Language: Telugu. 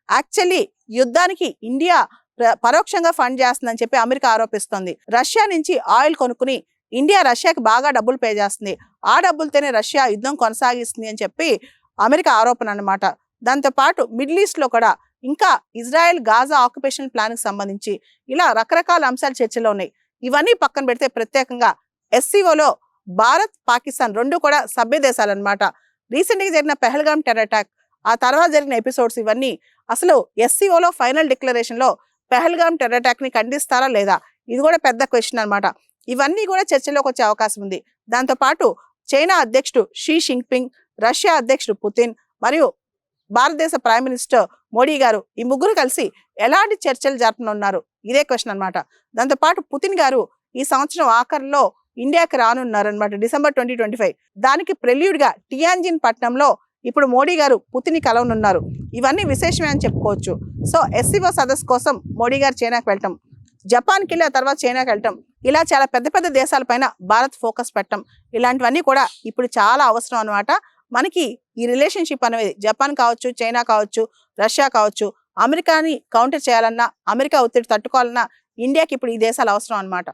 యాక్చువల్లీ యుద్ధానికి ఇండియా పరోక్షంగా ఫండ్ చేస్తుందని చెప్పి అమెరికా ఆరోపిస్తోంది. రష్యా నుంచి ఆయిల్ కొనుక్కుని ఇండియా రష్యాకి బాగా డబ్బులు పే చేస్తుంది. ఆ డబ్బులతోనే రష్యా యుద్ధం కొనసాగిస్తుంది అని చెప్పి అమెరికా ఆరోపణ అన్నమాట. దాంతోపాటు మిడిల్ ఈస్ట్లో కూడా ఇంకా ఇజ్రాయెల్ గాజా ఆక్యుపేషన్ ప్లాన్కి సంబంధించి ఇలా రకరకాల అంశాలు చర్చలో ఉన్నాయి. ఇవన్నీ పక్కన పెడితే ప్రత్యేకంగా ఎస్సీఓలో భారత్ పాకిస్తాన్ రెండు కూడా సభ్య దేశాలు అనమాట. రీసెంట్గా జరిగిన పెహల్గామ్ టెర్రర్ అటాక్, ఆ తర్వాత జరిగిన ఎపిసోడ్స్, ఇవన్నీ అసలు ఎస్సీఓలో ఫైనల్ డిక్లరేషన్లో పెహల్గామ్ టెర్రర్ అటాక్ని ఖండిస్తారా లేదా, ఇది కూడా పెద్ద క్వశ్చన్ అనమాట. ఇవన్నీ కూడా చర్చలోకి వచ్చే అవకాశం ఉంది. దాంతోపాటు చైనా అధ్యక్షుడు షీ జిన్పింగ్, రష్యా అధ్యక్షుడు పుతిన్ మరియు భారతదేశ ప్రైమ్ మినిస్టర్ మోడీ గారు, ఈ ముగ్గురు కలిసి ఎలాంటి చర్చలు జరపనున్నారు, ఇదే క్వశ్చన్ అనమాట. దాంతోపాటు పుతిన్ గారు ఈ సంవత్సరం ఆఖరిలో ఇండియాకి రానున్నారు అనమాట, December 2025. దానికి ప్రెల్యూడ్గా టియాన్జిన్ పట్టణంలో ఇప్పుడు మోడీ గారు పుతిన్ కలవనున్నారు. ఇవన్నీ విశేషమే అని చెప్పుకోవచ్చు. సో ఎస్సీఓ సదస్సు కోసం మోడీ గారు చైనాకి వెళ్ళటం, జపాన్కి వెళ్ళి ఆ తర్వాత చైనాకి వెళ్ళటం, ఇలా చాలా పెద్ద పెద్ద దేశాలపైన భారత్ ఫోకస్ పెట్టడం, ఇలాంటివన్నీ కూడా ఇప్పుడు చాలా అవసరం అనమాట. మనకి ఈ రిలేషన్షిప్ అనేది జపాన్ కావచ్చు, చైనా కావచ్చు, రష్యా కావచ్చు, అమెరికాని కౌంటర్ చేయాలన్నా, అమెరికా ఒత్తిడి తట్టుకోవాలన్నా ఇండియాకి ఇప్పుడు ఈ దేశాలు అవసరం అనమాట.